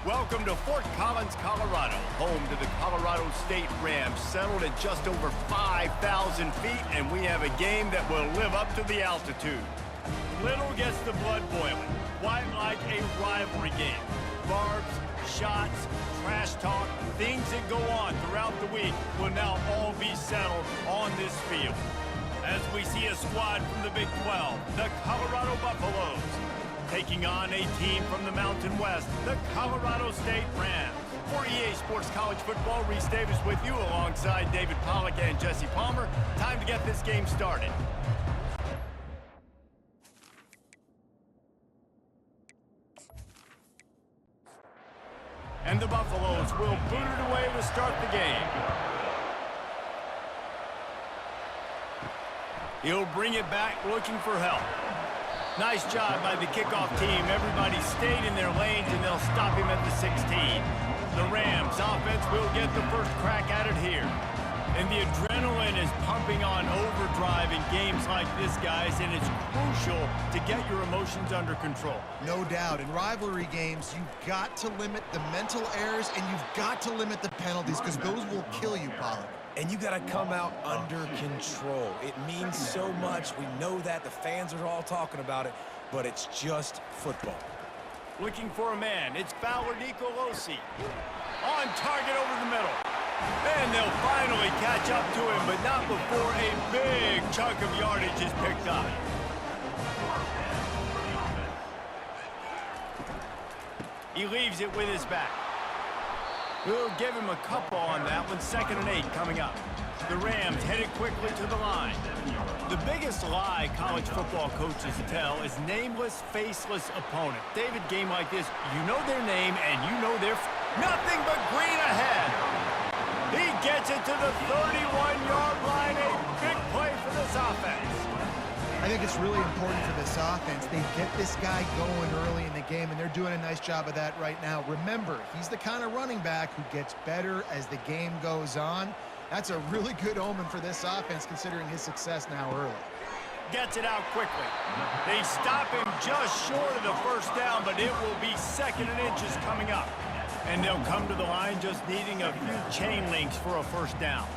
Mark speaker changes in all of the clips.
Speaker 1: Welcome to Fort Collins, Colorado, home to the Colorado State Rams, settled at just over 5,000 feet, and we have a game that will live up to the altitude. Little gets the blood boiling, quite like a rivalry game. Barbs, shots, trash talk, things that go on throughout the week will now all be settled on this field. As we see a squad from the Big 12, the Colorado Buffaloes, taking on a team from the Mountain West, the Colorado State Rams. For EA Sports College Football, Reese Davis with you alongside David Pollack and Jesse Palmer. Time to get this game started. And the Buffaloes will boot it away to start the game. He'll bring it back looking for help. Nice job by the kickoff team. Everybody stayed in their lanes, and they'll stop him at the 16. The Rams offense will get the first crack at it here. And the adrenaline is pumping on overdrive in games like this, guys, and it's crucial to get your emotions under control.
Speaker 2: No doubt. In rivalry games, you've got to limit the mental errors, and you've got to limit the penalties, because those will kill you, Pollard.
Speaker 3: And you got to come out under control. It means so much. We know that. The fans are all talking about it, but it's just football.
Speaker 1: Looking for a man. It's Fowler Nicolosi. On target over the middle. And they'll finally catch up to him, but not before a big chunk of yardage is picked up. He leaves it with his back. We'll give him a couple on that one. 2nd and 8 coming up. The Rams headed quickly to the line. The biggest lie college football coaches tell is nameless, faceless opponent. David, game like this, you know their name and you know their nothing but green ahead. He gets it to the 31-yard line. A big play for this offense.
Speaker 2: I think it's really important for this offense. They get this guy going early in the game, and they're doing a nice job of that right now. Remember, he's the kind of running back who gets better as the game goes on. That's a really good omen for this offense, considering his success now early.
Speaker 1: Gets it out quickly. They stop him just short of the first down, but it will be 2nd and inches coming up. And they'll come to the line just needing a few chain links for a first down.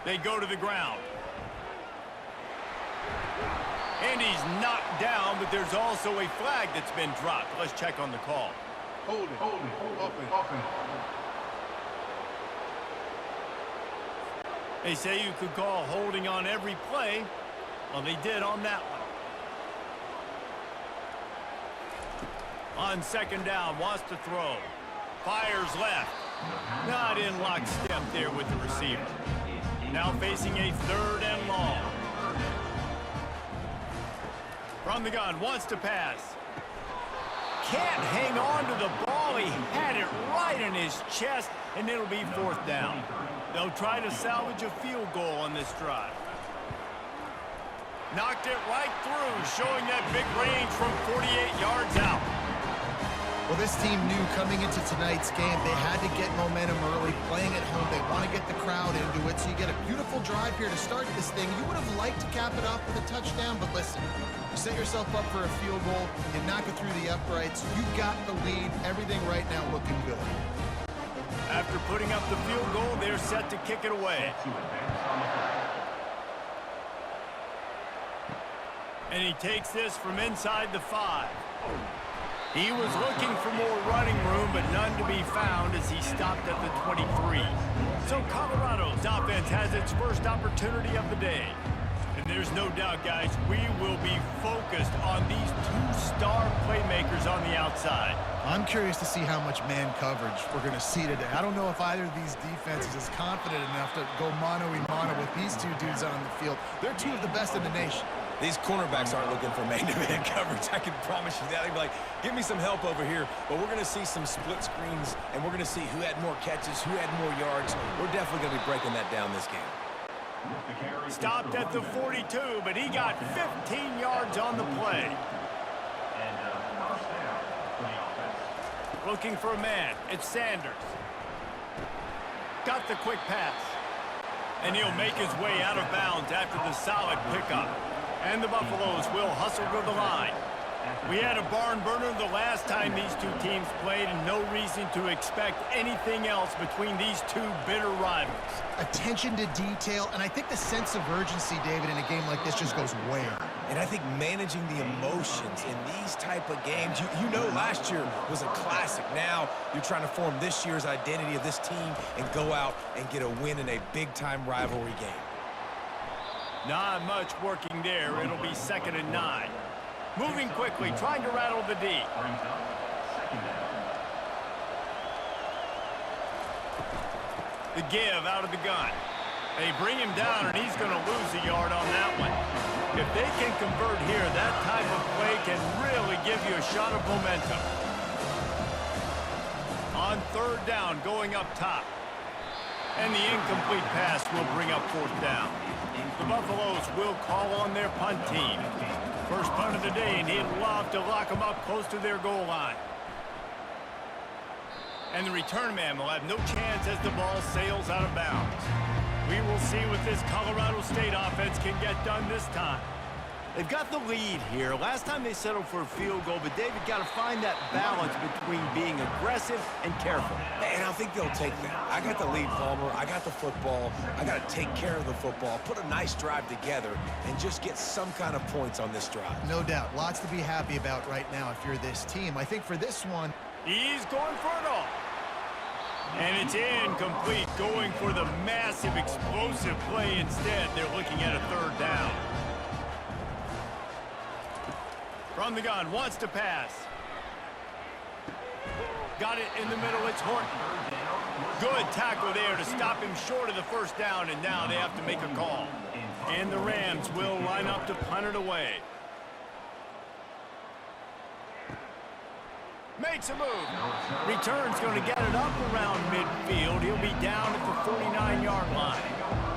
Speaker 1: They go to the ground. And he's knocked down, but there's also a flag that's been dropped. Let's check on the call.
Speaker 4: Hold it, open.
Speaker 1: They say you could call holding on every play. Well, they did on that one. On 2nd down, wants to throw. Fires left. Not in lockstep there with the receiver. Now facing a 3rd and long. From the gun, wants to pass. Can't hang on to the ball. He had it right in his chest, and it'll be 4th down. They'll try to salvage a field goal on this drive. Knocked it right through, showing that big range from 48 yards out.
Speaker 2: Well, this team knew coming into tonight's game they had to get momentum early, playing at home. They want to get the crowd into it, so you get a beautiful drive here to start this thing. You would have liked to cap it off with a touchdown, but listen, you set yourself up for a field goal, you knock it through the uprights, you've got the lead, everything right now looking good.
Speaker 1: After putting up the field goal, they're set to kick it away. And he takes this from inside the 5. He was looking for more running room, but none to be found as he stopped at the 23. So Colorado's offense has its first opportunity of the day. And there's no doubt, guys, we will be focused on these 2 star playmakers on the outside.
Speaker 2: I'm curious to see how much man coverage we're going to see today. I don't know if either of these defenses is confident enough to go mano-a-mano with these 2 dudes on the field. They're 2 of the best in the nation.
Speaker 3: These cornerbacks aren't looking for man-to-man coverage. I can promise you that. They'd be like, give me some help over here. But we're going to see some split screens, and we're going to see who had more catches, who had more yards. We're definitely going to be breaking that down this game.
Speaker 1: Stopped at the 42, but he got 15 yards on the play. Looking for a man. It's Sanders. Got the quick pass. And he'll make his way out of bounds after the solid pickup. And the Buffaloes will hustle to the line. We had a barn burner the last time these two teams played, and no reason to expect anything else between these two bitter rivals.
Speaker 2: Attention to detail, and I think the sense of urgency, David, in a game like this just goes way up.
Speaker 3: And I think managing the emotions in these type of games, you know last year was a classic. Now you're trying to form this year's identity of this team and go out and get a win in a big-time rivalry game.
Speaker 1: Not much working there. It'll be 2nd and 9. Moving quickly, trying to rattle the D. The give out of the gun. They bring him down, and he's going to lose a yard on that one. If they can convert here, that type of play can really give you a shot of momentum. On 3rd down, going up top. And the incomplete pass will bring up 4th down. The Buffaloes will call on their punt team. First punt of the day, and he'd love to lock them up close to their goal line. And the return man will have no chance as the ball sails out of bounds. We will see what this Colorado State offense can get done this time. They've got the lead here. Last time they settled for a field goal, but David got to find that balance between being aggressive and careful.
Speaker 3: And I think they'll take that. I got the lead, Palmer. I got the football. I got to take care of the football, put a nice drive together, and just get some kind of points on this drive.
Speaker 2: No doubt. Lots to be happy about right now if you're this team. I think for this one,
Speaker 1: he's going for it all. And it's incomplete, going for the massive explosive play instead. They're looking at a 3rd down. From the gun, wants to pass. Got it in the middle, it's Horton. Good tackle there to stop him short of the 1st down, and now they have to make a call. And the Rams will line up to punt it away. Makes a move. Return's going to get it up around midfield. He'll be down at the 49-yard line.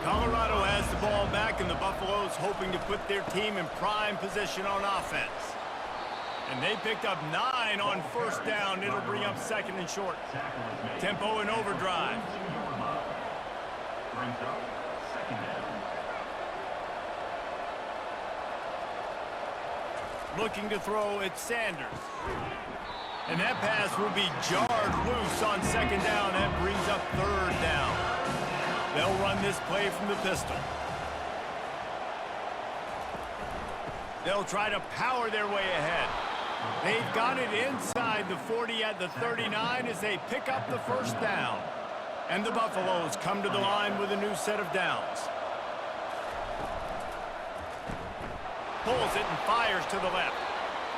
Speaker 1: Colorado has the ball back, and the Buffaloes hoping to put their team in prime position on offense. And they picked up 9 on 1st down. It'll bring up 2nd and short. Tempo and overdrive. Looking to throw at Sanders. And that pass will be jarred loose on 2nd down. That brings up 3rd down. They'll run this play from the pistol. They'll try to power their way ahead. They've got it inside the 40 at the 39 as they pick up the 1st down. And the Buffaloes come to the line with a new set of downs. Pulls it and fires to the left.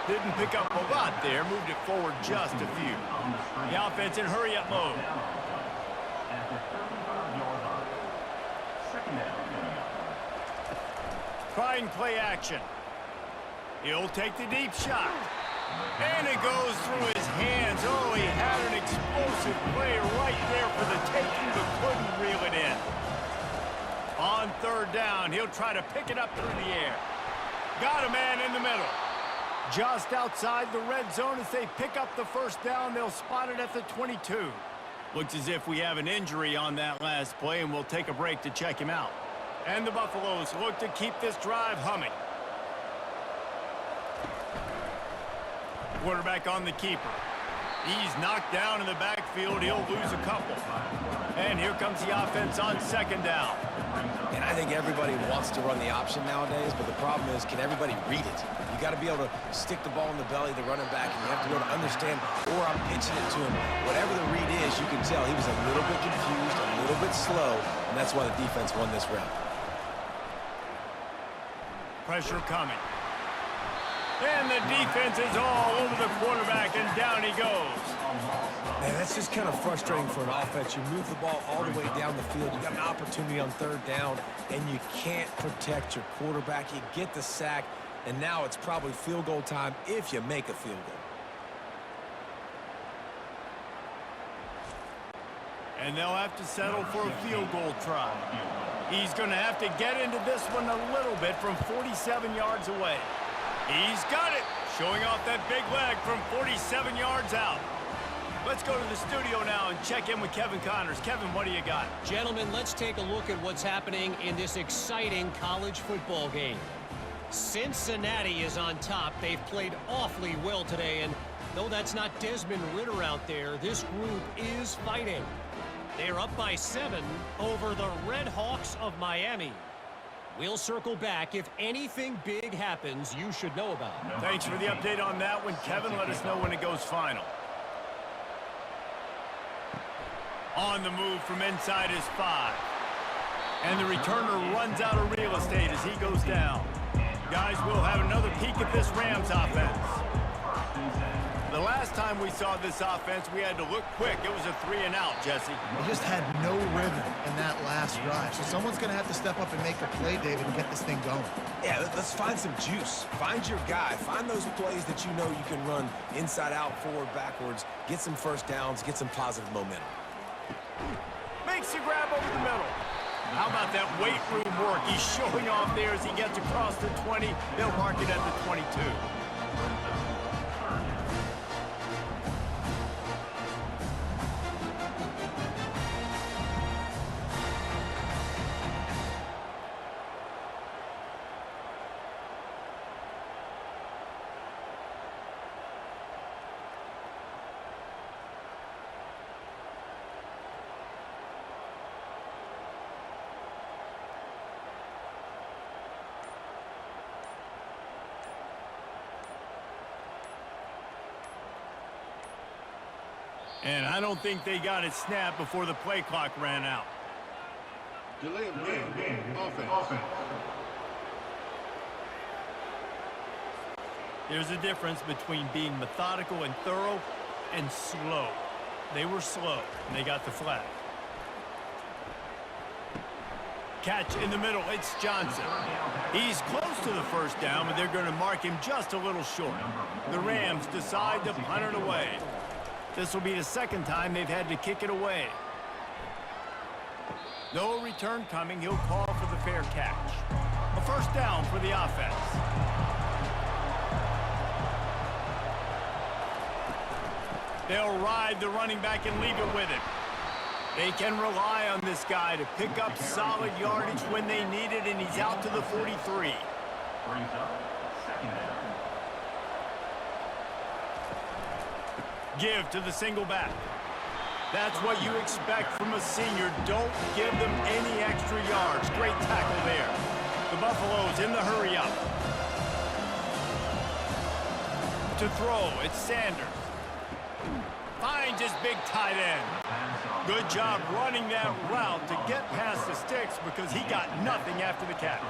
Speaker 1: Didn't pick up a lot there, moved it forward just a few. The offense in hurry-up mode. Trying play action. He'll take the deep shot. And it goes through his hands. Oh, he had an explosive play right there for the taking, but couldn't reel it in. On 3rd down, he'll try to pick it up through the air. Got a man in the middle. Just outside the red zone as they pick up the 1st down. They'll spot it at the 22. Looks as if we have an injury on that last play, and we'll take a break to check him out. And the Buffaloes look to keep this drive humming. Quarterback on the keeper. He's knocked down in the backfield. He'll lose a couple. And here comes the offense on 2nd down.
Speaker 3: And I think everybody wants to run the option nowadays, but the problem is, can everybody read it? You got to be able to stick the ball in the belly of the running back, and you have to be able to understand, or I'm pitching it to him. Whatever the read is, you can tell he was a little bit confused, a little bit slow, and that's why the defense won this round.
Speaker 1: Pressure coming. And the defense is all over the quarterback, and down he goes.
Speaker 3: Man, that's just kind of frustrating for an offense. You move the ball all the way down the field. You got an opportunity on 3rd down, and you can't protect your quarterback. You get the sack, and now it's probably field goal time if you make a field goal.
Speaker 1: And they'll have to settle for a field goal try. He's going to have to get into this one a little bit from 47 yards away. He's got it, showing off that big leg from 47 yards out. Let's go to the studio now and check in with Kevin Connors. Kevin, what do you got?
Speaker 5: Gentlemen, let's take a look at what's happening in this exciting college football game. Cincinnati is on top. They've played awfully well today, and though that's not Desmond Ridder out there, this group is fighting. They're up by 7 over the Red Hawks of Miami. We'll circle back. If anything big happens, you should know about it.
Speaker 1: Thanks for the update on that one, Kevin. Let us know when it goes final. On the move from inside his 5. And the returner runs out of real estate as he goes down. Guys, we'll have another peek at this Rams offense. The last time we saw this offense, we had to look quick. It was a 3-and-out, Jesse.
Speaker 2: They just had no rhythm in that last drive. So someone's going to have to step up and make a play, David, and get this thing going.
Speaker 3: Yeah, let's find some juice. Find your guy. Find those plays that you know you can run inside out, forward, backwards. Get some first downs. Get some positive momentum.
Speaker 1: Makes the grab over the middle. How about that weight room work? He's showing off there as he gets across the 20. They'll mark it at the 22. And I don't think they got it snapped before the play clock ran out.
Speaker 4: Delay of game. Offense.
Speaker 1: There's a difference between being methodical and thorough and slow. They were slow, and they got the flag. Catch in the middle, it's Johnson. He's close to the first down, but they're going to mark him just a little short. The Rams decide to punt it away. This will be the second time they've had to kick it away. No return coming. He'll call for the fair catch. A first down for the offense. They'll ride the running back and leave it with him. They can rely on this guy to pick up solid yardage when they need it, and he's out to the 43.
Speaker 6: Brings up second down.
Speaker 1: Give to the single back. That's what you expect from a senior. Don't give them any extra yards. Great tackle there. The Buffaloes in the hurry up. To throw, it's Sanders. Finds his big tight end. Good job running that route to get past the sticks because he got nothing after the catch.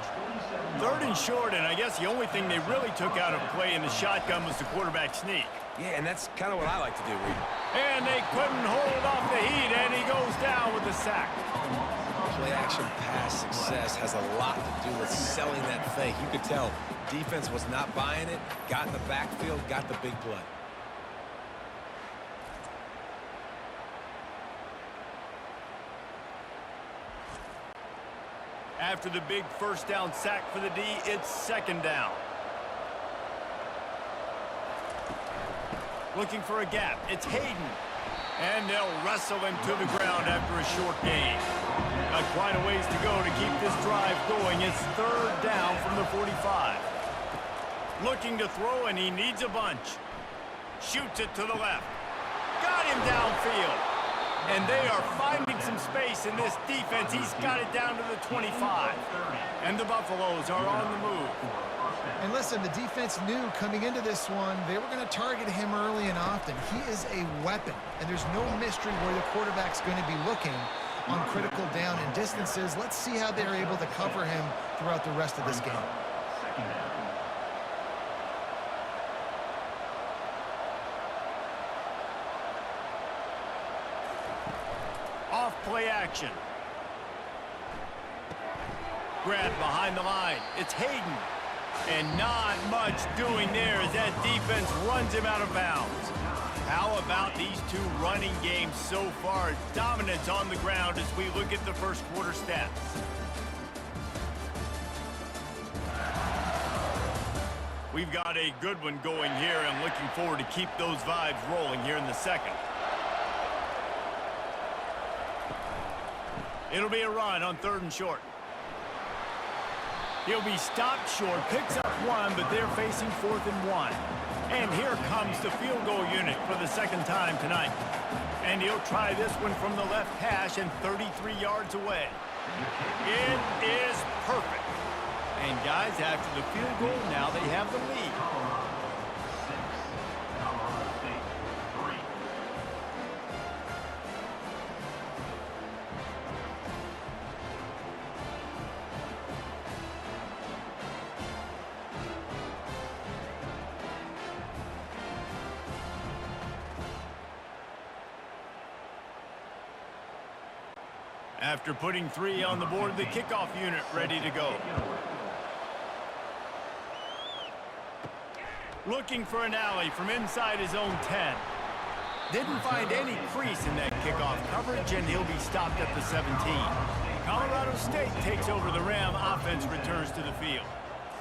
Speaker 1: 3rd and short, and I guess the only thing they really took out of play in the shotgun was the quarterback sneak.
Speaker 3: Yeah, and that's kind of what I like to do, Reed.
Speaker 1: And they couldn't hold off the heat, and he goes down with the sack.
Speaker 3: Play-action pass success has a lot to do with selling that fake. You could tell defense was not buying it, got in the backfield, got the big play.
Speaker 1: After the big first down sack for the D, it's second down. Looking for a gap. It's Hayden. And they'll wrestle him to the ground after a short gain. Got quite a ways to go to keep this drive going. It's 3rd down from the 45. Looking to throw, and he needs a bunch. Shoots it to the left. Got him downfield. And they are finding some space in this defense. He's got it down to the 25. And the Buffaloes are on the move.
Speaker 2: And listen, the defense knew coming into this one, they were going to target him early and often. He is a weapon, and there's no mystery where the quarterback's going to be looking on critical down and distances. Let's see how they're able to cover him throughout the rest of this game.
Speaker 6: Second down.
Speaker 1: Off play action. Grab behind the line. It's Hayden. And not much doing there as that defense runs him out of bounds. How about these two running games so far? Dominance on the ground as we look at the first quarter stats. We've got a good one going here and looking forward to keep those vibes rolling here in the second. It'll be a run on 3rd and short. He'll be stopped short, picks up one, but they're facing 4th and 1. And here comes the field goal unit for the second time tonight. And he'll try this one from the left hash and 33 yards away. It is perfect. And guys, after the field goal, now they have the lead.
Speaker 6: Colorado State 3.
Speaker 1: After putting 3 on the board, the kickoff unit ready to go. Looking for an alley from inside his own 10. Didn't find any crease in that kickoff coverage, and he'll be stopped at the 17. Colorado State takes over the Ram. Offense returns to the field.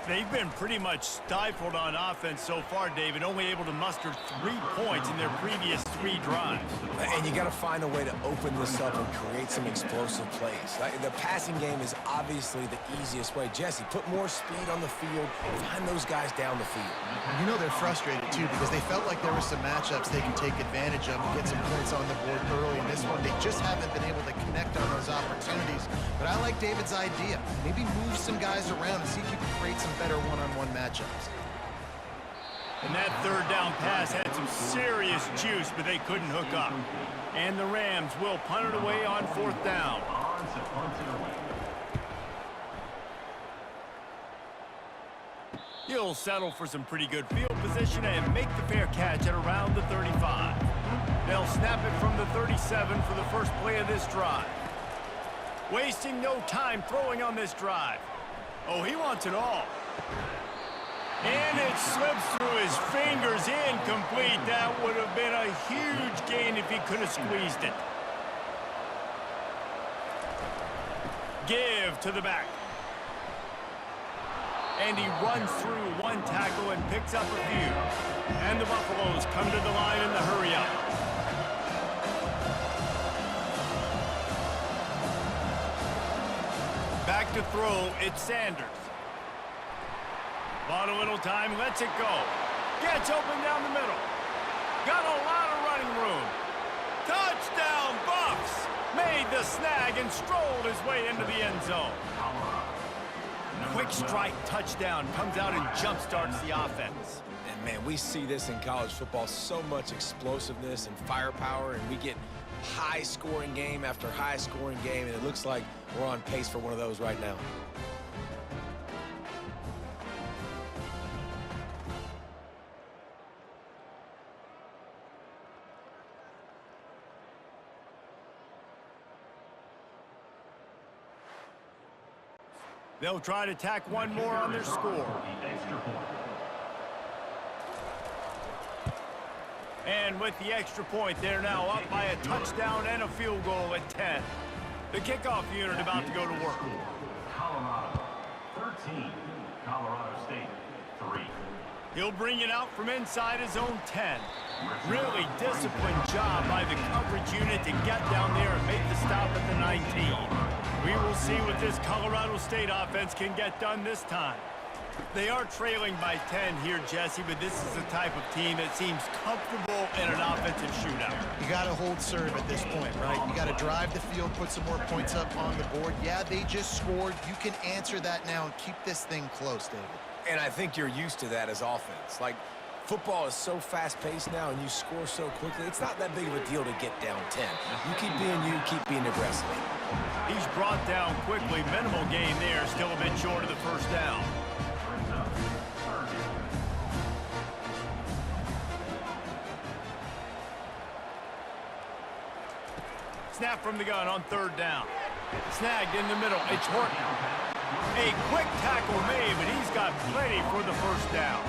Speaker 1: They've been pretty much stifled on offense so far, David, only able to muster 3 points in their previous 3 drives.
Speaker 3: And you got to find a way to open this up and create some explosive plays. The passing game is obviously the easiest way. Jesse, put more speed on the field, find those guys down the field.
Speaker 2: You know they're frustrated, too, because they felt like there were some matchups they can take advantage of and get some points on the board early. In this one, they just haven't been able to connect on those opportunities. But I like David's idea. Maybe move some guys around and see if you can create some better one-on-one matchups.
Speaker 1: And that 3rd down pass had some serious juice, but they couldn't hook up. And the Rams will punt it away on 4th down.
Speaker 6: On to punt it away.
Speaker 1: He'll settle for some pretty good field position and make the fair catch at around the 35. They'll snap it from the 37 for the first play of this drive. Wasting no time throwing on this drive. Oh, he wants it all. And it slips through his fingers, incomplete. That would have been a huge gain if he could have squeezed it. Give to the back. And he runs through 1 tackle and picks up a few. And the Buffaloes come to the line in the hurry-up. Back to throw, it's Sanders. Bought a little time, lets it go. Gets open down the middle. Got a lot of running room. Touchdown, Buffs! Made the snag and strolled his way into the end zone. Quick strike touchdown, comes out and jump-starts the offense.
Speaker 3: And man, we see this in college football, so much explosiveness and firepower, and we get high-scoring game after high-scoring game, and it looks like we're on pace for one of those right now.
Speaker 1: They'll try to tack one more on their score.
Speaker 6: The extra point.
Speaker 1: And with the extra point, they're now up by a touchdown and a field goal at 10. The kickoff unit about to go to work.
Speaker 6: Colorado 13. Colorado State 3.
Speaker 1: He'll bring it out from inside his own 10. Really disciplined job by the coverage unit to get down there and make the stop at the 19. We will see what this Colorado State offense can get done this time. They are trailing by 10 here, Jesse, but this is the type of team that seems comfortable in an offensive shootout.
Speaker 2: You got to hold serve at this point, right? You got to drive the field, put some more points up on the board. Yeah, they just scored. You can answer that now and keep this thing close, David.
Speaker 3: And I think you're used to that as offense. Like, football is so fast-paced now, and you score so quickly, it's not that big of a deal to get down 10. You keep being you, keep being aggressive.
Speaker 1: He's brought down quickly. Minimal gain there, still a bit short of the first down. Snap from the gun on 3rd down. Snagged in the middle. It's Horton. A quick tackle made, but he's got plenty for the first down.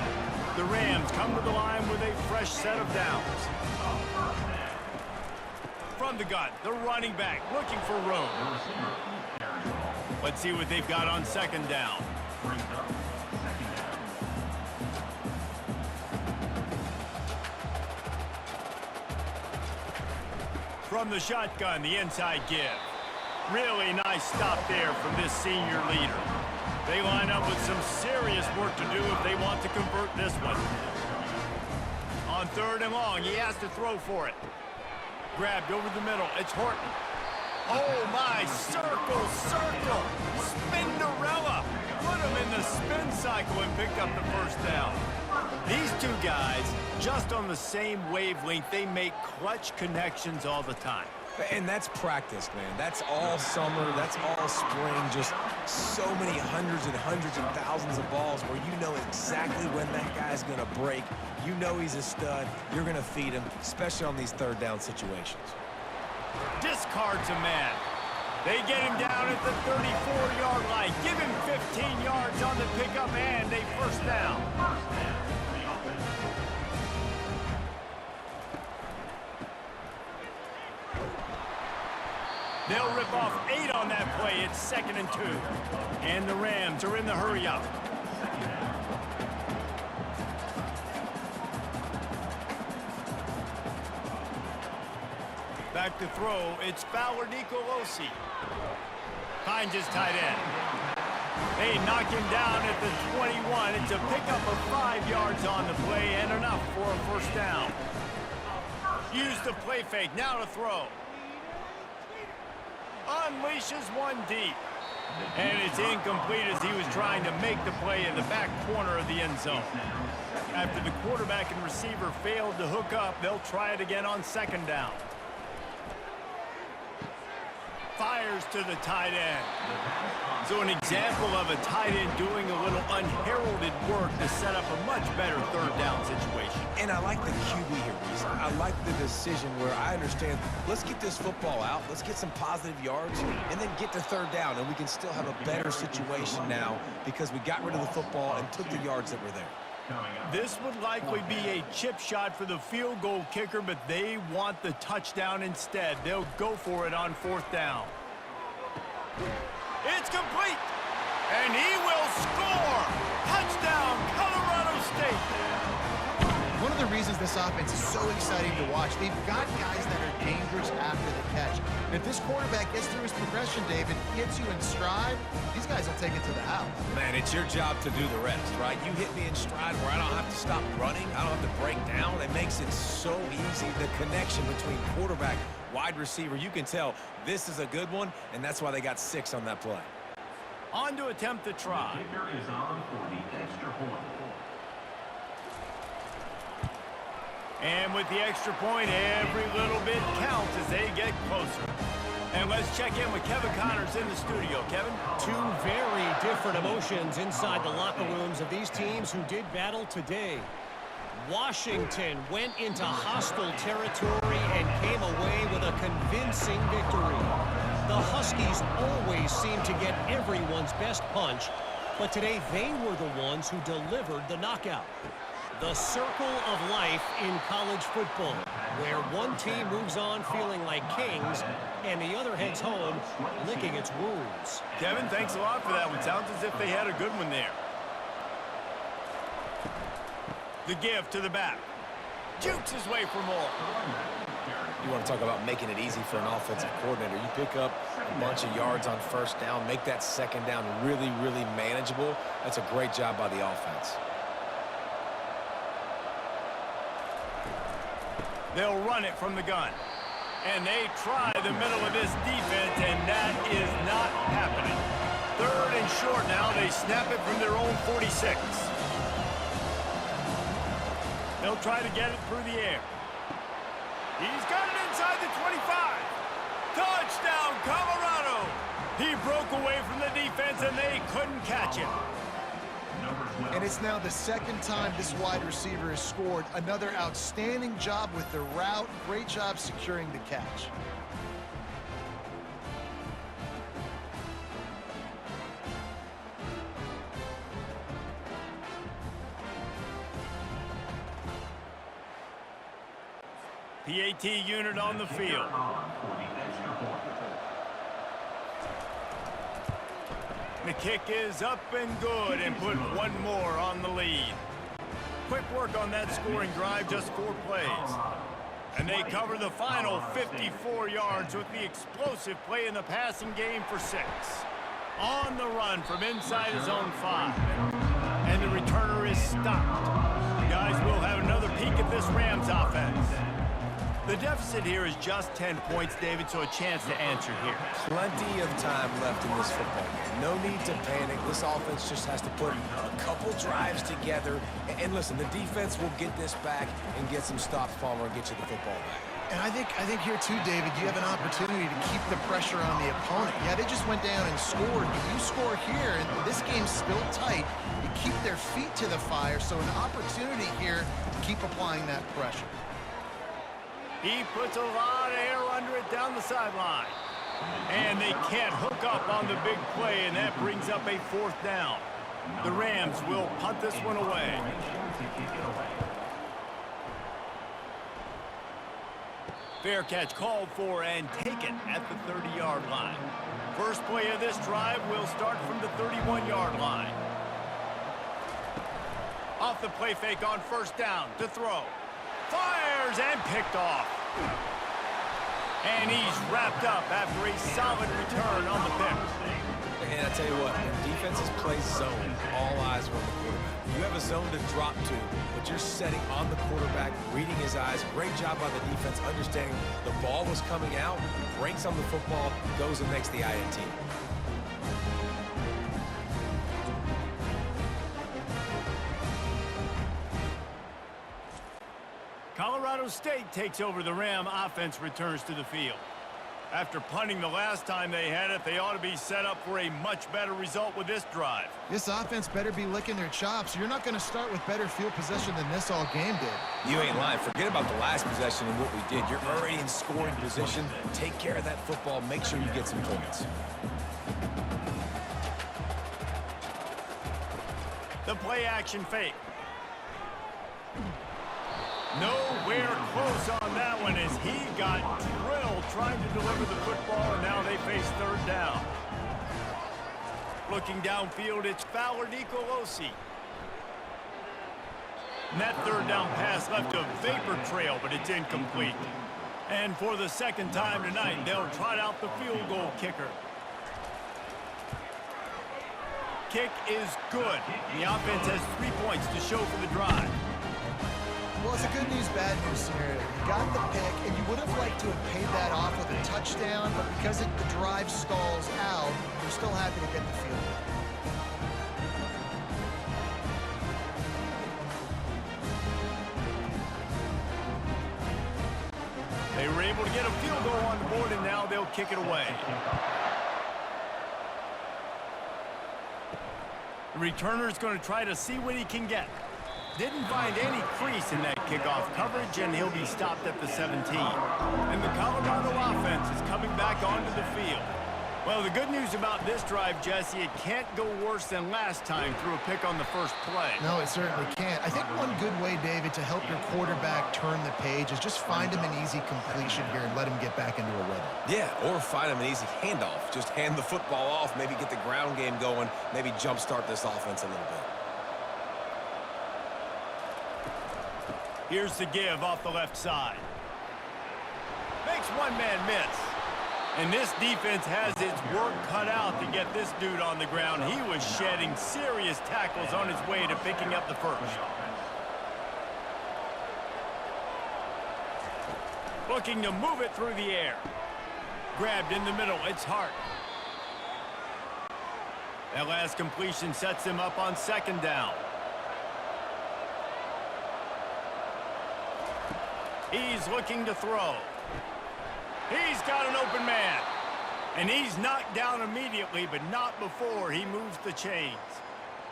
Speaker 1: The Rams come to the line with a fresh set of downs. From the gun, the running back looking for room. Let's see what they've got on 2nd down. From the shotgun, the inside give. Really nice stop there from this senior leader. They line up with some serious work to do if they want to convert this one. On 3rd and long, he has to throw for it. Grabbed over the middle. It's Horton. Oh, my. Circle, circle. Spinderella. Put him in the spin cycle and picked up the first down. These two guys, just on the same wavelength, they make clutch connections all the time.
Speaker 3: And that's practice, man. That's all summer. That's all spring. Just so many hundreds and hundreds and thousands of balls where you know exactly when that guy's going to break. You know he's a stud. You're going to feed him, especially on these 3rd down situations.
Speaker 1: Discards a man. They get him down at the 34-yard line. Give him 15 yards on the pickup and a first down. They'll rip off 8 on that play. It's 2nd and 2. And the Rams are in the hurry-up. Back to throw. It's Fowler Nicolosi. Finds his tight end. They knock him down at the 21. It's a pickup of 5 yards on the play and enough for a first down. Use the play fake. Now to throw. Unleashes one deep. And it's incomplete as he was trying to make the play in the back corner of the end zone. After the quarterback and receiver failed to hook up, they'll try it again on 2nd down. Fires to the tight end. So an example of a tight end doing a little unheralded work to set up a much better 3rd down situation.
Speaker 3: And I like the QB here, Reese. I like the decision where I understand, let's get this football out, let's get some positive yards, and then get to 3rd down, and we can still have a better situation now because we got rid of the football and took the yards that were there.
Speaker 1: This would likely be a chip shot for the field goal kicker, but they want the touchdown instead. They'll go for it on 4th down. It's complete, and he will score. Touchdown, Colorado State.
Speaker 2: One of the reasons this offense is so exciting to watch, they've got guys that are dangerous after the catch. And if this quarterback gets through his progression, David, gets you in stride, these guys will take it to the house.
Speaker 3: Man, it's your job to do the rest, right? You hit me in stride where I don't have to stop running. I don't have to break down. It makes it so easy. The connection between quarterback, wide receiver, you can tell this is a good one, and that's why they got 6 on that play.
Speaker 1: On to attempt the try.
Speaker 6: Kicker is on for the extra point.
Speaker 1: And with the extra point, every little bit counts as they get closer. And let's check in with Kevin Connors in the studio. Kevin?
Speaker 5: 2 very different emotions inside the locker rooms of these teams who did battle today. Washington went into hostile territory and came away with a convincing victory. The Huskies always seem to get everyone's best punch, but today they were the ones who delivered the knockout. The circle of life in college football, where one team moves on feeling like kings and the other heads home licking its wounds.
Speaker 1: Kevin, thanks a lot for that one. Sounds as if they had a good one there. The give to the back. Jukes his way for more.
Speaker 3: You want to talk about making it easy for an offensive coordinator. You pick up a bunch of yards on 1st down, make that 2nd down really, really manageable. That's a great job by the offense.
Speaker 1: They'll run it from the gun. And they try the middle of this defense, and that is not happening. 3rd and short now. They snap it from their own 46. They'll try to get it through the air. He's got it inside the 25. Touchdown, Colorado. He broke away from the defense, and they couldn't catch him.
Speaker 2: And it's now the 2nd time this wide receiver has scored. Another outstanding job with the route. Great job securing the catch.
Speaker 1: PAT unit on the field. The kick is up and good and put one more on the lead. Quick work on that scoring drive, just 4 plays. And they cover the final 54 yards with the explosive play in the passing game for 6. On the run from inside his own 5. And the returner is stopped. Guys, we'll have another peek at this Rams offense. The deficit here is just 10 points, David, so a chance to answer here.
Speaker 3: Plenty of time left in this football game. No need to panic. This offense just has to put a couple drives together. And listen, the defense will get this back and get some stops, Palmer, and get you the football back.
Speaker 2: And I think here too, David, you have an opportunity to keep the pressure on the opponent. Yeah, they just went down and scored, but you score here, and this game's still tight. You keep their feet to the fire, so an opportunity here to keep applying that pressure.
Speaker 1: He puts a lot of air under it down the sideline. And they can't hook up on the big play, and that brings up a 4th down. The Rams will punt this one away. Fair catch called for and taken at the 30-yard line. First play of this drive will start from the 31-yard line. Off the play fake on 1st down to throw. Fires and picked off. And he's wrapped up after a solid return on the pick.
Speaker 3: And I tell you what, when defenses play zone, all eyes are on the quarterback. You have a zone to drop to, but you're setting on the quarterback, reading his eyes. Great job by the defense, understanding the ball was coming out, breaks on the football, goes and makes the INT.
Speaker 1: Colorado State takes over. The Ram offense returns to the field. After punting the last time they had it, they ought to be set up for a much better result with this drive.
Speaker 2: This offense better be licking their chops. You're not going to start with better field possession than this all game did.
Speaker 3: You ain't lying. Forget about the last possession and what we did. You're already in scoring position. Take care of that football. Make sure you get some points.
Speaker 1: The play action fake. Nowhere close on that one as he got drilled trying to deliver the football, and now they face 3rd down. Looking downfield, it's Fowler Nicolosi. And that 3rd down pass left a vapor trail, but it's incomplete. And for the 2nd time tonight, they'll trot out the field goal kicker. Kick is good. The offense has 3 points to show for the drive.
Speaker 2: Well, it's a good news, bad news scenario. You got the pick, and you would have liked to have paid that off with a touchdown, but because the drive stalls out, you're still happy to get the field goal.
Speaker 1: They were able to get a field goal on the board, and now they'll kick it away. The returner's going to try to see what he can get. Didn't find any crease in that kickoff coverage, and he'll be stopped at the 17. And the Colorado offense is coming back onto the field. Well, the good news about this drive, Jesse, it can't go worse than last time through a pick on the first play.
Speaker 2: No, it certainly can't. I think one good way, David, to help your quarterback turn the page is just find him an easy completion here and let him get back into a rhythm. Yeah,
Speaker 3: or find him an easy handoff. Just hand the football off, maybe get the ground game going, maybe jumpstart this offense a little bit.
Speaker 1: Here's the give off the left side. Makes one man miss. And this defense has its work cut out to get this dude on the ground. He was shedding serious tackles on his way to picking up the first. Looking to move it through the air. Grabbed in the middle, it's Hart. That last completion sets him up on 2nd down. He's looking to throw. He's got an open man. And he's knocked down immediately, but not before he moves the chains.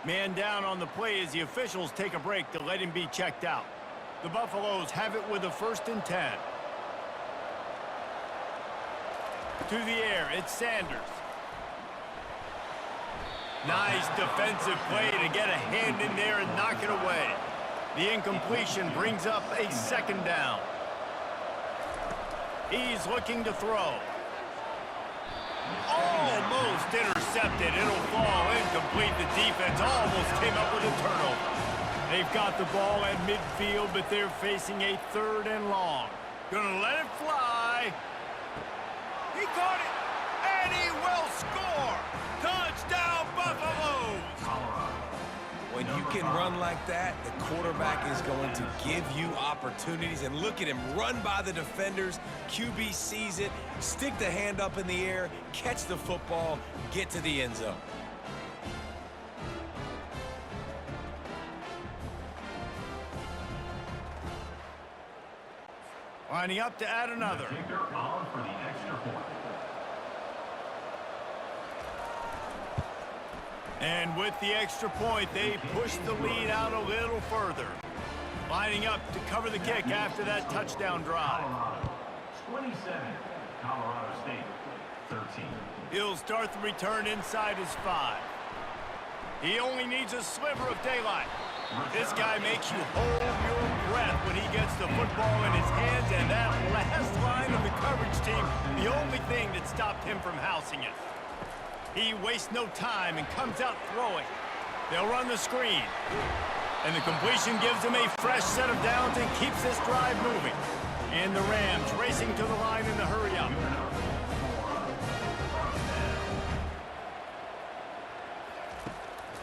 Speaker 1: Man down on the play as the officials take a break to let him be checked out. The Buffaloes have it with a 1st and 10. To the air, it's Sanders. Nice defensive play to get a hand in there and knock it away. The incompletion brings up a 2nd down. He's looking to throw. Almost intercepted. It'll fall incomplete. The defense almost came up with a turnover. They've got the ball at midfield, but they're facing a 3rd and long. Gonna let it fly. He caught it, and he will score. Touchdown!
Speaker 3: can run like that, the quarterback is going to give you opportunities. And look at him run by the defenders. QB sees it, stick the hand up in the air, catch the football, get to the end zone.
Speaker 1: Lining up to add another.
Speaker 6: Kicker on for the extra point.
Speaker 1: And with the extra point, they push the lead out a little further. Lining up to cover the kick after that touchdown drive.
Speaker 6: Colorado, 27. Colorado State, 13.
Speaker 1: He'll start the return inside his 5. He only needs a sliver of daylight. This guy makes you hold your breath when he gets the football in his hands, and that last line of the coverage team, the only thing that stopped him from housing it. He wastes no time and comes out throwing. They'll run the screen. And the completion gives him a fresh set of downs and keeps this drive moving. And the Rams racing to the line in the hurry-up.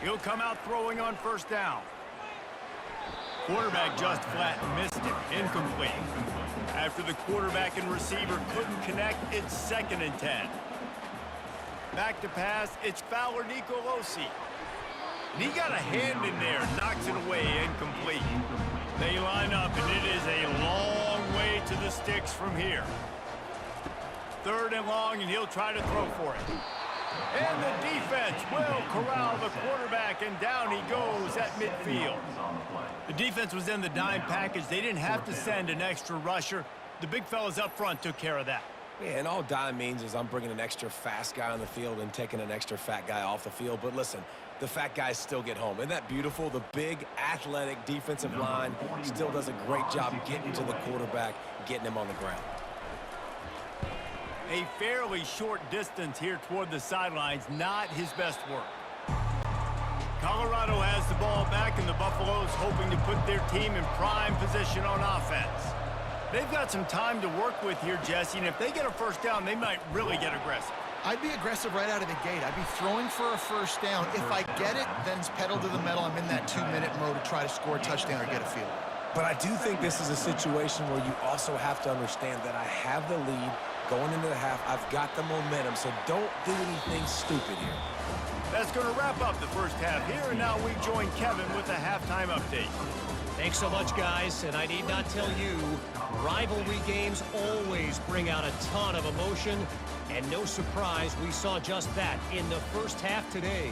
Speaker 1: He'll come out throwing on first down. Quarterback just flat missed him. Incomplete. After the quarterback and receiver couldn't connect, it's 2nd and 10. Back to pass, it's Fowler Nicolosi. And he got a hand in there, knocks it away, incomplete. They line up, and it is a long way to the sticks from here. 3rd and long, and he'll try to throw for it. And the defense will corral the quarterback, and down he goes at midfield. The defense was in the dime package. They didn't have to send an extra rusher. The big fellas up front took care of that.
Speaker 3: Yeah, and all dime means is I'm bringing an extra fast guy on the field and taking an extra fat guy off the field. But listen, the fat guys still get home. Isn't that beautiful? The big, athletic defensive line still does a great job getting to the quarterback, getting him on the ground.
Speaker 1: A fairly short distance here toward the sidelines, not his best work. Colorado has the ball back, and the Buffaloes hoping to put their team in prime position on offense. They've got some time to work with here, Jesse, and if they get a first down, they might really get aggressive.
Speaker 2: I'd be aggressive right out of the gate. I'd be throwing for a first down. If I get it, then it's pedal to the metal. I'm in that 2-minute mode to try to score a touchdown or get a field.
Speaker 3: But I do think this is a situation where you also have to understand that I have the lead going into the half. I've got the momentum, so don't do anything stupid here.
Speaker 1: That's going to wrap up the first half here, and now we join Kevin with a halftime update.
Speaker 5: Thanks so much, guys, and I need not tell you, rivalry games always bring out a ton of emotion, and no surprise, we saw just that in the first half today.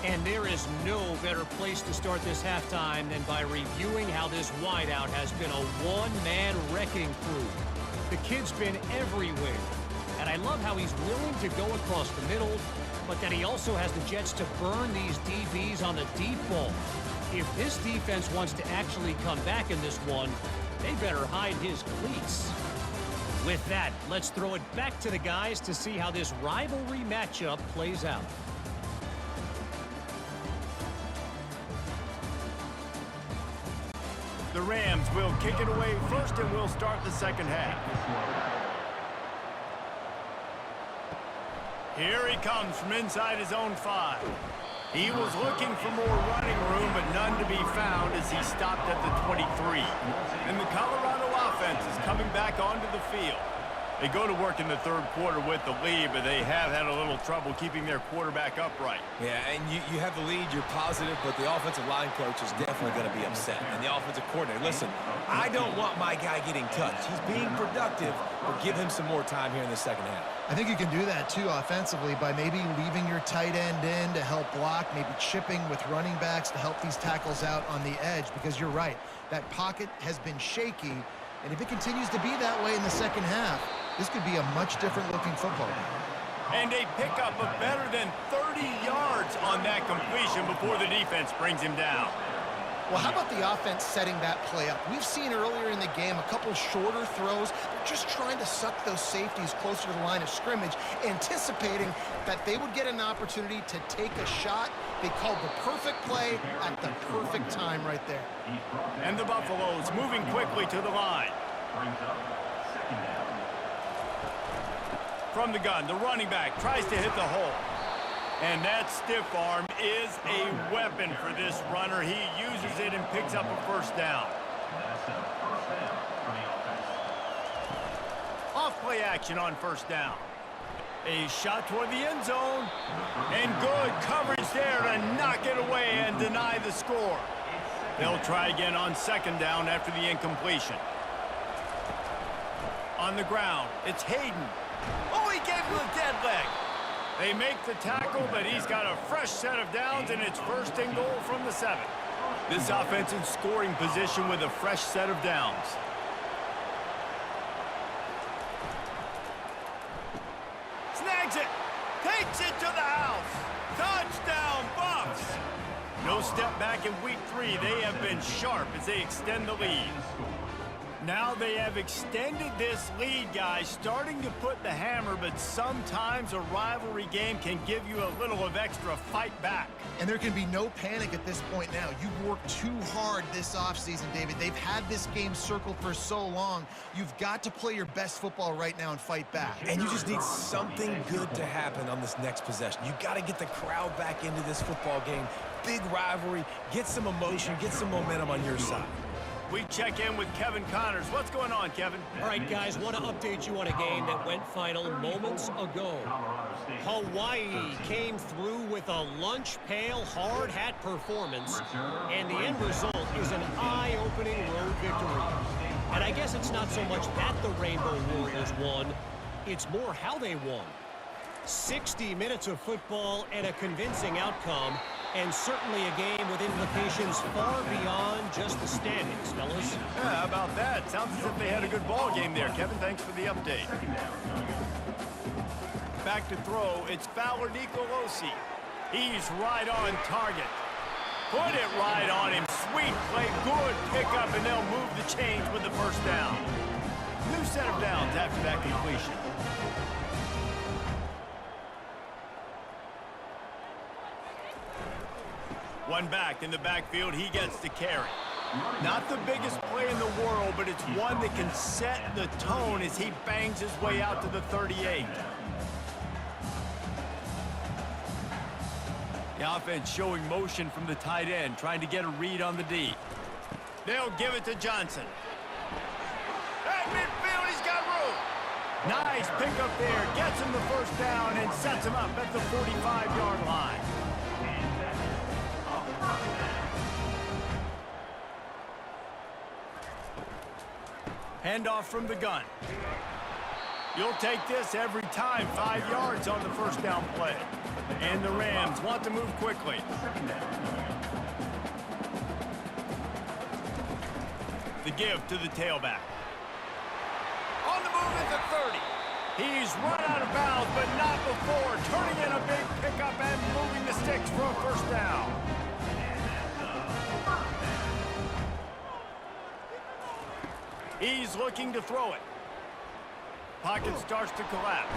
Speaker 5: And there is no better place to start this halftime than by reviewing how this wideout has been a one-man wrecking crew. The kid's been everywhere, and I love how he's willing to go across the middle, but that he also has the jets to burn these DBs on the deep ball. If this defense wants to actually come back in this one, they better hide his cleats. With that, let's throw it back to the guys to see how this rivalry matchup plays out.
Speaker 1: The Rams will kick it away first, and we'll start the second half. Here he comes from inside his own 5. He was looking for more running room, but none to be found as he stopped at the 23. And the Colorado offense is coming back onto the field. They go to work in the third quarter with the lead, but they have had a little trouble keeping their quarterback upright.
Speaker 3: Yeah, and you have the lead, you're positive, but the offensive line coach is definitely going to be upset. And the offensive coordinator, listen, I don't want my guy getting touched. He's being productive, but give him some more time here in the second half.
Speaker 2: I think you can do that, too, offensively, by maybe leaving your tight end in to help block, maybe chipping with running backs to help these tackles out on the edge, because you're right. That pocket has been shaky, and if it continues to be that way in the second half, this could be a much different-looking football game.
Speaker 1: And a pickup of better than 30 yards on that completion before the defense brings him down.
Speaker 2: Well, how about the offense setting that play up? We've seen earlier in the game a couple shorter throws, just trying to suck those safeties closer to the line of scrimmage, anticipating that they would get an opportunity to take a shot. They called the perfect play at the perfect time right there.
Speaker 1: And the Buffaloes moving quickly to the line.
Speaker 6: Brings up second down.
Speaker 1: From the gun, the running back tries to hit the hole. And that stiff arm is a weapon for this runner. He uses it and picks up a first down.
Speaker 6: That's a first down for the offense.
Speaker 1: Off play action on first down. A shot toward the end zone. And good coverage there to knock it away and deny the score. They'll try again on second down after the incompletion. On the ground, it's Hayden. Oh, he gave him a dead leg. They make the tackle, but he's got a fresh set of downs, and it's first and goal from the 7. This offense in scoring position with a fresh set of downs. Snags it. Takes it to the house. Touchdown, Bucks. No step back in week 3. They have been sharp as they extend the lead. Now they have extended this lead, guys, starting to put the hammer, but sometimes a rivalry game can give you a little of extra fight back.
Speaker 2: And there can be no panic at this point now. You've worked too hard this offseason, David. They've had this game circled for so long. You've got to play your best football right now and fight back.
Speaker 3: And you just need something good to happen on this next possession. You got to get the crowd back into this football game. Big rivalry. Get some emotion. Get some momentum on your side.
Speaker 1: We check in with Kevin Connors. What's going on, Kevin?
Speaker 5: All right, guys, want to update you on a game that went final moments ago. Hawaii came through with a lunch pail hard hat performance, and the end result is an eye-opening road victory. And I guess it's not so much that the Rainbow Warriors won, it's more how they won. 60 minutes of football and a convincing outcome, and certainly a game with implications far beyond just the standings, fellas.
Speaker 1: Yeah, how about that? Sounds as if they had a good ball game there. Kevin, thanks for the update. Back to throw, it's Fowler Nicolosi. He's right on target. Put it right on him. Sweet play, good pickup, and they'll move the chains with the first down. New set of downs after that completion. One back in the backfield, he gets the carry. Not the biggest play in the world, but it's one that can set the tone as he bangs his way out to the 38. The offense showing motion from the tight end, trying to get a read on the D. They'll give it to Johnson. At midfield, he's got room. Nice pickup there, gets him the first down and sets him up at the 45-yard line. Handoff from the gun. You'll take this every time. 5 yards on the first down play. And the Rams want to move quickly. The give to the tailback. On the move at the 30. He's run out of bounds, but not before. Turning in a big pickup and moving the sticks for a first down. He's looking to throw it. Pocket starts to collapse.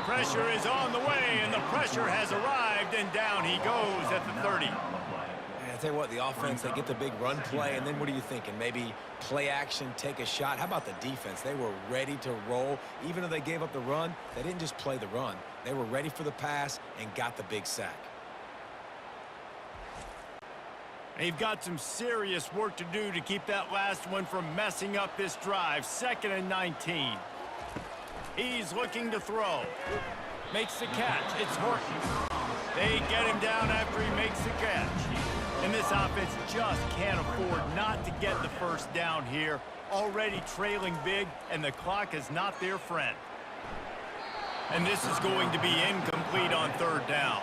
Speaker 1: Pressure is on the way, and the pressure has arrived, and down he goes at the 30.
Speaker 3: I tell you what, the offense, they get the big run play, and then what are you thinking? Maybe play action, take a shot. How about the defense? They were ready to roll. Even though they gave up the run, they didn't just play the run. They were ready for the pass and got the big sack.
Speaker 1: They've got some serious work to do to keep that last one from messing up this drive. 2nd and 19. He's looking to throw. Makes the catch. It's Horton. They get him down after he makes the catch. And this offense just can't afford not to get the first down here. Already trailing big, and the clock is not their friend. And this is going to be incomplete on 3rd down.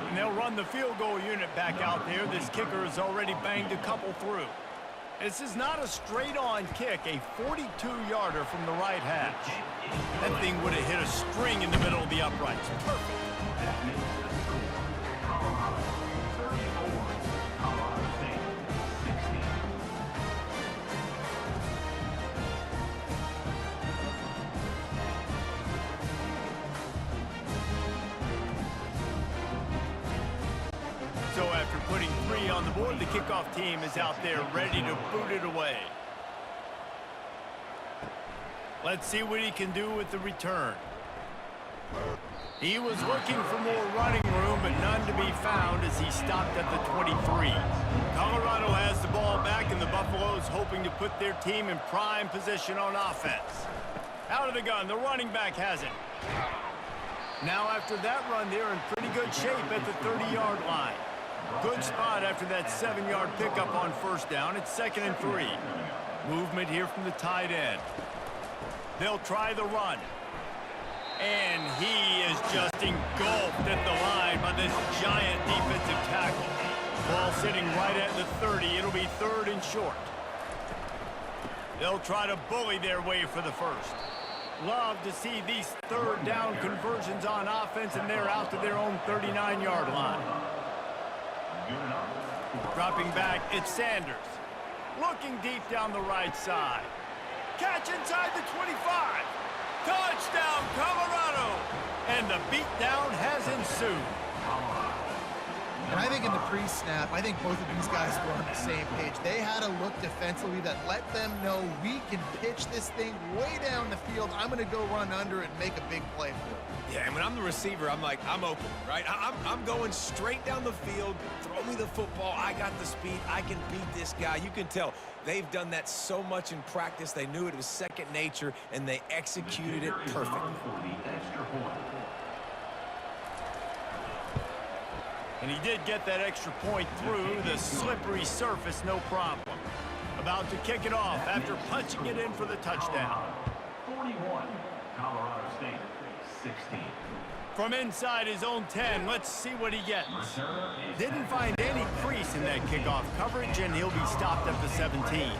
Speaker 1: And they'll run the field goal unit back out there. This kicker has already banged a couple through. This is not a straight-on kick, a 42-yarder from the right hash. That thing would have hit a string in the middle of the uprights. Perfect. So after putting 3 on the board, the kickoff team is out there ready to boot it away. Let's see what he can do with the return. He was looking for more running room, room, but none to be found as he stopped at the 23. Colorado has the ball back, and the Buffaloes hoping to put their team in prime position on offense. Out of the gun, the running back has it. Now after that run, they're in pretty good shape at the 30-yard line. Good spot after that 7-yard pickup on first down. It's 2nd and 3. Movement here from the tight end. They'll try the run. And he is just engulfed at the line by this giant defensive tackle. Ball sitting right at the 30. It'll be 3rd and short. They'll try to bully their way for the first. Love to see these 3rd down conversions on offense, and they're out to their own 39-yard line. Dropping back, it's Sanders. Looking deep down the right side. Catch inside the 25. Touchdown, Colorado! And the beatdown has ensued.
Speaker 2: And I think in the pre-snap, I think both of these guys were on the same page. They had a look defensively that let them know we can pitch this thing way down the field. I'm going to go run under it and make a big play for it.
Speaker 3: Yeah, and when I'm the receiver, I'm like, I'm open, right? I'm going straight down the field. Throw me the football. I got the speed. I can beat this guy. You can tell they've done that so much in practice. They knew it was second nature, and they executed it perfectly.
Speaker 1: And he did get that extra point through the slippery surface, no problem. About to kick it off after punching it in for the touchdown.
Speaker 6: 41, Colorado State, 16.
Speaker 1: From inside his own 10, let's see what he gets. Didn't find any crease in that kickoff coverage, and he'll be stopped at the 17.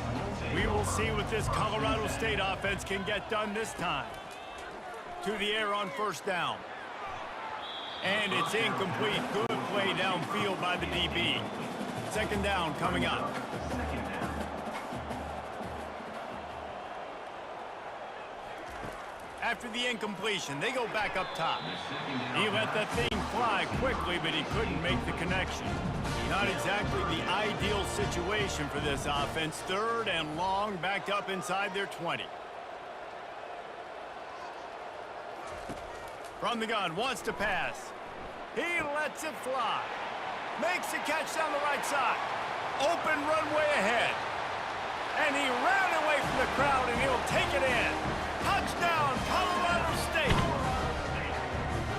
Speaker 1: We will see what this Colorado State offense can get done this time. To the air on first down. And it's incomplete. Good play downfield by the DB. 2nd down coming up. After the incompletion, they go back up top. He let that thing fly quickly, but he couldn't make the connection. Not exactly the ideal situation for this offense. 3rd and long, backed up inside their 20. From the gun, wants to pass. He lets it fly. Makes a catch down the right side. Open runway ahead. And he ran away from the crowd, and he'll take it in. Touchdown, Colorado State.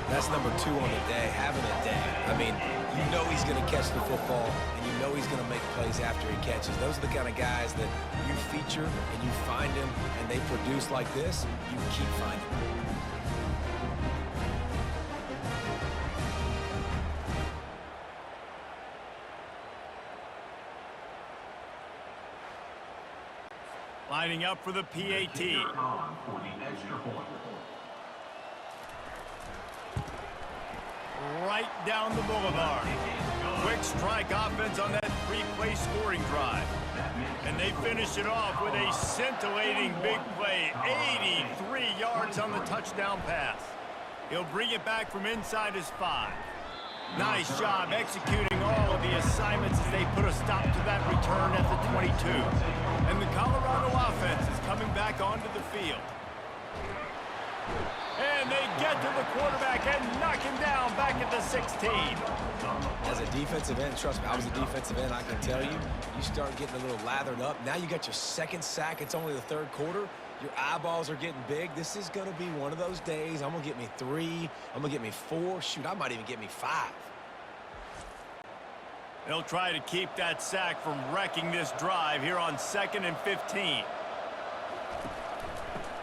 Speaker 3: That's number 2 on the day, having a day. I mean, you know he's going to catch the football, and you know he's going to make plays after he catches. Those are the kind of guys that you feature, and you find him, and they produce like this, you keep finding them.
Speaker 1: Lining up for the PAT. Right down the boulevard. Quick strike offense on that 3-play scoring drive. And they finish it off with a scintillating big play. 83 yards on the touchdown pass. He'll bring it back from inside his 5. Nice job executing all of the assignments as they put a stop to that return at the 22. And the Colorado offense is coming back onto the field. And they get to the quarterback and knock him down back at the 16.
Speaker 3: As a defensive end, trust me, I was a defensive end, I can tell you, you start getting a little lathered up. Now you got your 2nd sack. It's only the 3rd quarter. Your eyeballs are getting big. This is going to be one of those days. I'm going to get me 3. I'm going to get me 4. Shoot, I might even get me 5.
Speaker 1: They'll try to keep that sack from wrecking this drive here on 2nd and 15.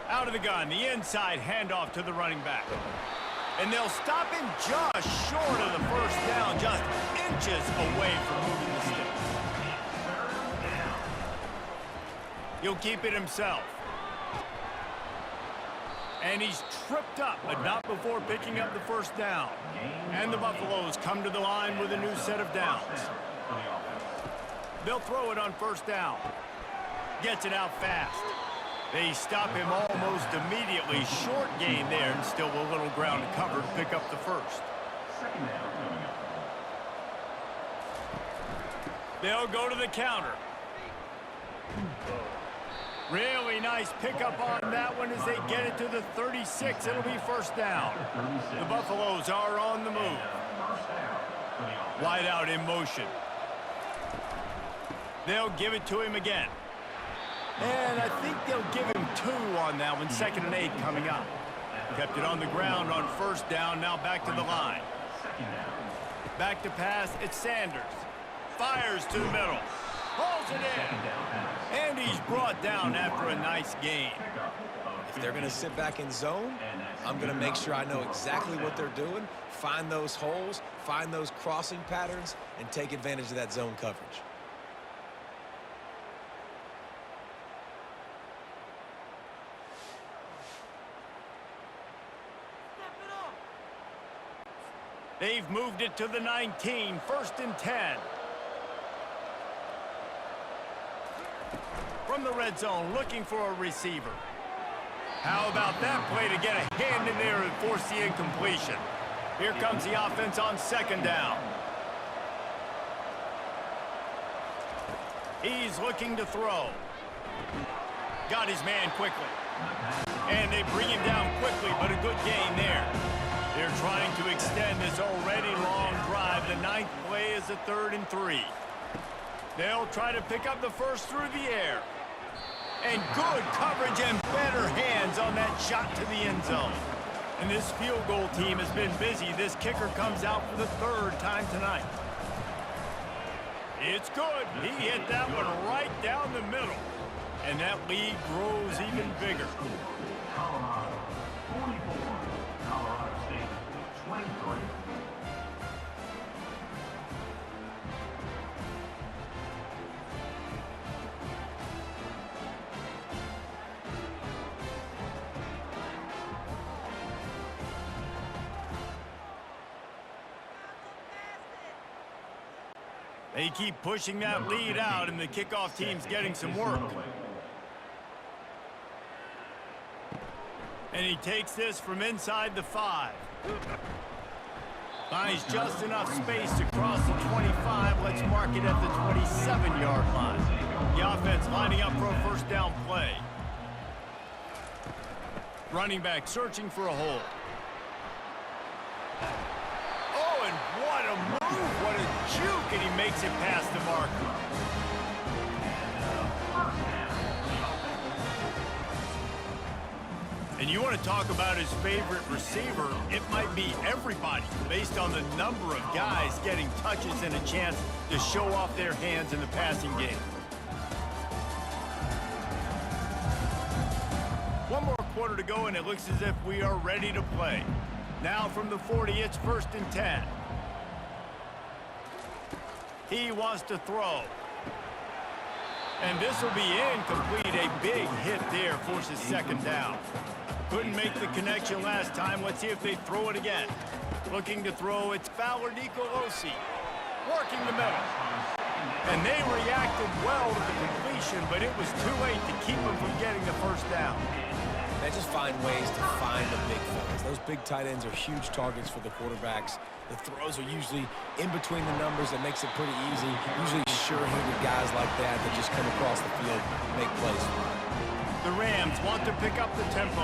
Speaker 1: Out of the gun, the inside handoff to the running back. And they'll stop him just short of the first down, just inches away from moving the sticks. He'll keep it himself. And he's tripped up, but not before picking up the first down. And the Buffaloes come to the line with a new set of downs. They'll throw it on first down. Gets it out fast. They stop him almost immediately. Short gain there, and still a little ground to cover to pick up the first. They'll go to the counter. Really nice pickup on that one as they get it to the 36. It'll be first down. The Buffaloes are on the move. Wide out in motion. They'll give it to him again. And I think they'll give him 2 on that one. 2nd and 8 coming up. Kept it on the ground on 1st down. Now back to the line. Back to pass. It's Sanders. Fires to the middle. Pulls it in. And he's brought down after a nice gain.
Speaker 3: If they're going to sit back in zone, I'm going to make sure I know exactly what they're doing, find those holes, find those crossing patterns, and take advantage of that zone coverage.
Speaker 1: They've moved it to the 19, 1st and 10. From the red zone, looking for a receiver. How about that play to get a hand in there and force the incompletion? Here comes the offense on 2nd down. He's looking to throw. Got his man quickly. And they bring him down quickly, but a good gain there. They're trying to extend this already long drive. The 9th play is a 3rd and 3. They'll try to pick up the first through the air. And good coverage and better hands on that shot to the end zone. And this field goal team has been busy. This kicker comes out for the 3rd time tonight. It's good. He hit that one right down the middle. And that lead grows even bigger.
Speaker 6: Colorado 44, Colorado State 23.
Speaker 1: They keep pushing that lead out, and the kickoff team's getting some work. And he takes this from inside the 5. Finds just enough space to cross the 25. Let's mark it at the 27-yard line. The offense lining up for a 1st down play. Running back searching for a hole. Oh, and what a move. What a juke. And he makes it past the marker. And you want to talk about his favorite receiver, it might be everybody, based on the number of guys getting touches and a chance to show off their hands in the passing game. One more quarter to go, and it looks as if we are ready to play. Now from the 40, it's 1st and 10. He wants to throw. And this will be incomplete. A big hit there forces 2nd down. Couldn't make the connection last time. Let's see if they throw it again. Looking to throw, it's Fowler Nicolosi. Working the middle. And they reacted well to the completion, but it was too late to keep them from getting the 1st down.
Speaker 3: They just find ways to find the big fellas. Those big tight ends are huge targets for the quarterbacks. The throws are usually in between the numbers. That makes it pretty easy. Usually sure-handed guys like that just come across the field, make plays.
Speaker 1: The Rams want to pick up the tempo.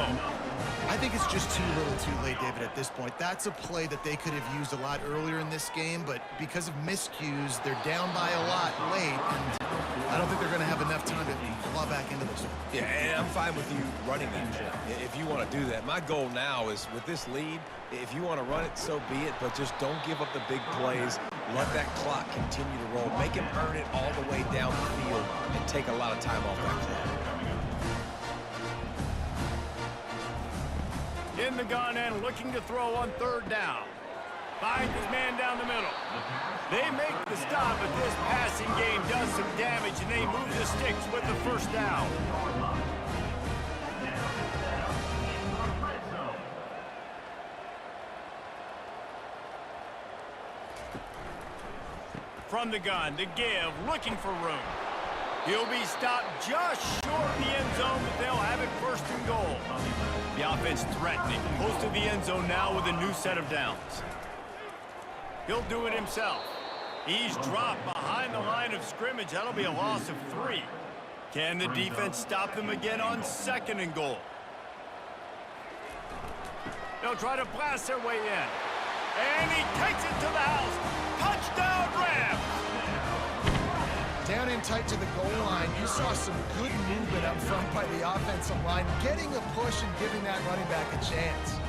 Speaker 2: I think it's just too little too late, David, at this point. That's a play that they could have used a lot earlier in this game, but because of miscues, they're down by a lot late, and I don't think they're going to have enough time to claw back into this one.
Speaker 3: Yeah, and I'm fine with you running that play if you want to do that. My goal now is, with this lead, if you want to run it, so be it, but just don't give up the big plays. Let that clock continue to roll. Make him earn it all the way down the field and take a lot of time off that clock.
Speaker 1: In the gun and looking to throw on 3rd down. Finds his man down the middle. They make the stop, but this passing game does some damage, and they move the sticks with the 1st down. From the gun, the give, looking for room. He'll be stopped just short of the end zone, but they'll have it 1st and goal. The offense threatening, close to the end zone now with a new set of downs. He'll do it himself. He's dropped behind the line of scrimmage. That'll be a loss of 3. Can the defense stop them again on 2nd and goal? They'll try to blast their way in. And he takes it to the house. Touchdown, Rams!
Speaker 2: Down in tight to the goal line, you saw some good movement up front by the offensive line, getting a push and giving that running back a chance.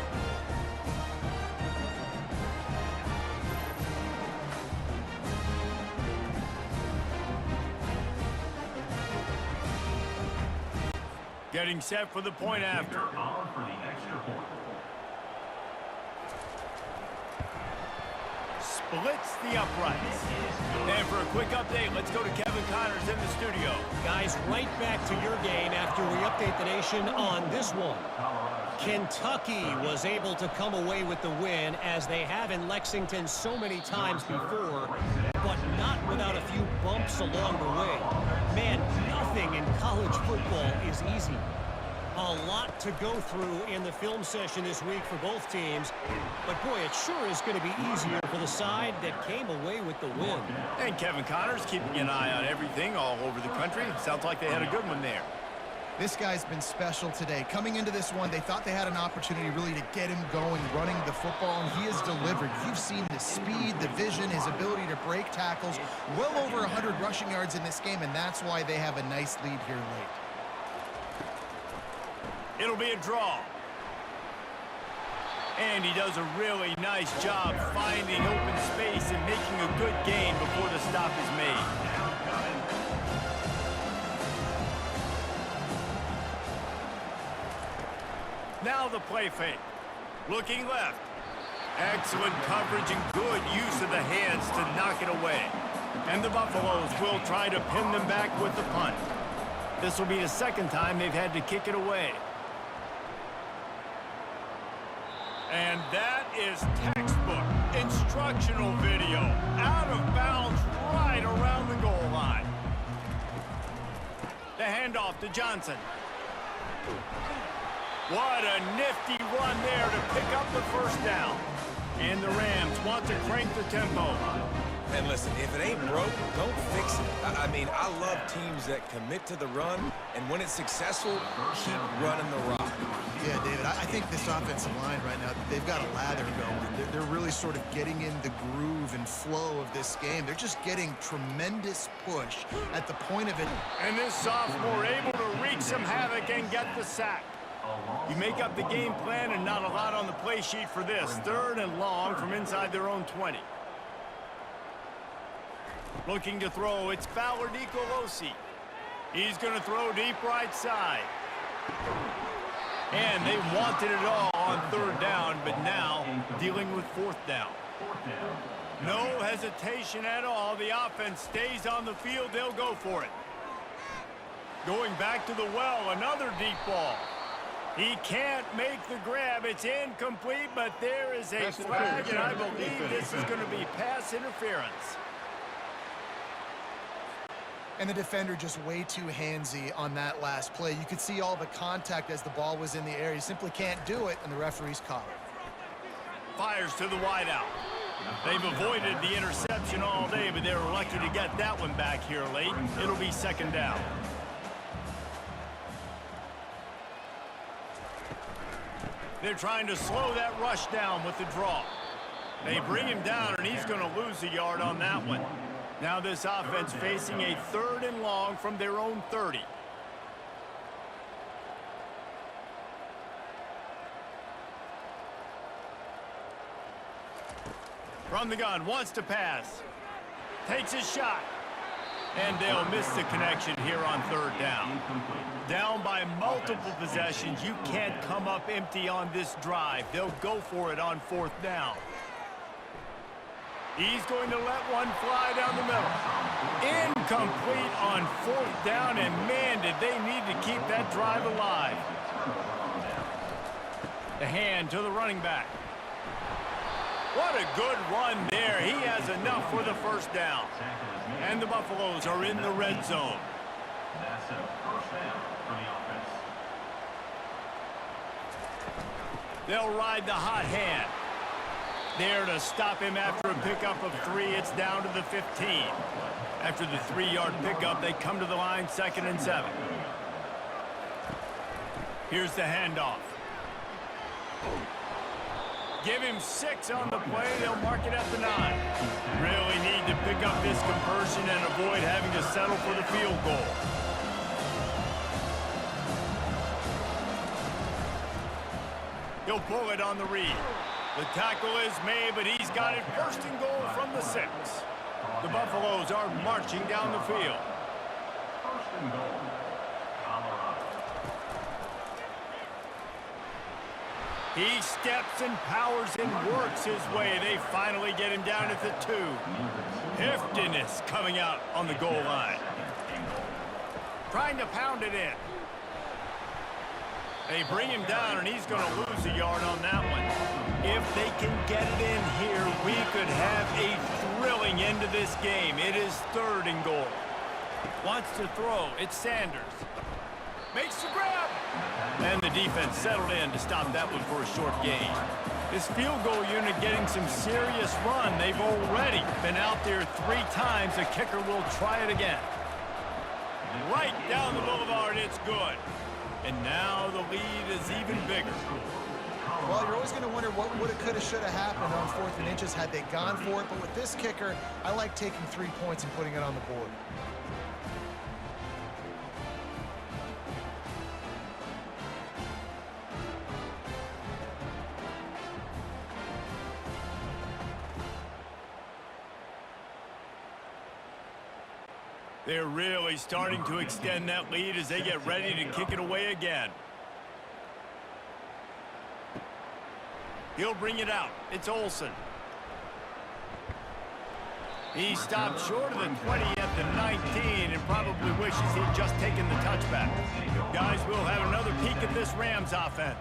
Speaker 1: Getting set for the point after.
Speaker 6: On for the extra point.
Speaker 1: Splits the uprights. And for a quick update, let's go to Kevin Connors in the studio.
Speaker 5: Guys, right back to your game after we update the nation on this one. Kentucky was able to come away with the win, as they have in Lexington so many times before, but not without a few bumps along the way. Man, nothing in college football is easy. A lot to go through in the film session this week for both teams, but boy, it sure is going to be easier for the side that came away with the win.
Speaker 1: And Kevin Connors keeping an eye on everything all over the country. Sounds like they had a good one there.
Speaker 2: This guy's been special today. Coming into this one, they thought they had an opportunity really to get him going, running the football, and he has delivered. You've seen the speed, the vision, his ability to break tackles. Well over 100 rushing yards in this game, and that's why they have a nice lead here late.
Speaker 1: It'll be a draw. And he does a really nice job finding open space and making a good gain before the stop is made. Now the play fake. Looking left. Excellent coverage and good use of the hands to knock it away. And the Buffaloes will try to pin them back with the punt. This will be the second time they've had to kick it away. And that is textbook instructional video. Out of bounds right around the goal line. The handoff to Johnson. What a nifty run there to pick up the first down. And the Rams want to crank the tempo.
Speaker 3: And listen, if it ain't broke, don't fix it. I mean, I love teams that commit to the run, and when it's successful, keep running the rock.
Speaker 2: Yeah, David, I think this offensive line right now, they've got a lather going. They're really sort of getting in the groove and flow of this game. They're just getting tremendous push at the point of it.
Speaker 1: And this sophomore able to wreak some havoc and get the sack. You make up the game plan and not a lot on the play sheet for this. 3rd and long from inside their own 20. Looking to throw, it's Fowler Nicolosi. He's going to throw deep right side. And they wanted it all on 3rd down, but now dealing with 4th down. No hesitation at all. The offense stays on the field. They'll go for it. Going back to the well, another deep ball. He can't make the grab. It's incomplete, but there is a flag, and I believe this is going to be pass interference.
Speaker 2: And the defender just way too handsy on that last play. You could see all the contact as the ball was in the air. He simply can't do it, and the referee's caught it.
Speaker 1: Fires to the wideout. They've avoided the interception all day, but they were lucky to get that one back here late. It'll be 2nd down. They're trying to slow that rush down with the draw. They bring him down, and he's going to lose a yard on that one. Now this offense facing a 3rd and long from their own 30. From the gun, wants to pass. Takes his shot. And they'll miss the connection here on 3rd down. Down by multiple possessions. You can't come up empty on this drive. They'll go for it on 4th down. He's going to let one fly down the middle. Incomplete on 4th down, and man, did they need to keep that drive alive. The hand to the running back. What a good run there. He has enough for the 1st down. And the Buffaloes are in the red zone.
Speaker 6: That's a 1st down for the offense.
Speaker 1: They'll ride the hot hand. There to stop him after a pickup of 3. It's down to the 15. After the 3-yard pickup, they come to the line, 2nd and 7. Here's the handoff. Give him 6 on the play. They'll mark it at the 9. Really need to pick up this conversion and avoid having to settle for the field goal. He'll pull it on the read. The tackle is made, but he's got it first and goal from the 6. The Buffaloes are marching down the field.
Speaker 6: First and goal, Colorado.
Speaker 1: He steps and powers and works his way. They finally get him down at the 2. Heftiness coming out on the goal line. Trying to pound it in. They bring him down, and he's going to lose a yard on that one. If they can get it in here, we could have a thrilling end to this game. It is 3rd and goal. Wants to throw. It's Sanders. Makes the grab. And the defense settled in to stop that one for a short gain. This field goal unit getting some serious run. They've already been out there 3 times. The kicker will try it again. Right down the boulevard, it's good. And now the lead is even bigger.
Speaker 2: Well, you're always going to wonder what woulda, coulda, shoulda happened on 4th and inches had they gone for it. But with this kicker, I like taking 3 points and putting it on the board.
Speaker 1: They're really starting to extend that lead as they get ready to kick it away again. He'll bring it out. It's Olsen. He stopped short of the 20 at the 19 and probably wishes he'd just taken the touchback. Guys, we'll have another peek at this Rams offense.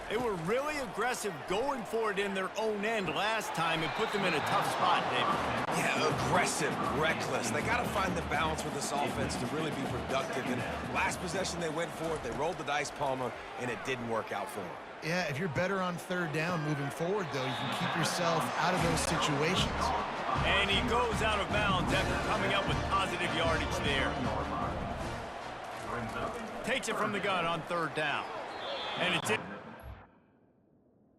Speaker 1: They were really aggressive going for it in their own end last time and put them in a tough spot, David.
Speaker 3: Yeah, aggressive, reckless. They got to find the balance with this offense to really be productive. And last possession they went for it, they rolled the dice, Palmer, and it didn't work out for them.
Speaker 2: Yeah, if you're better on 3rd down moving forward, though, you can keep yourself out of those situations.
Speaker 1: And he goes out of bounds after coming up with positive yardage there. Takes it from the gun on 3rd down. And it's in.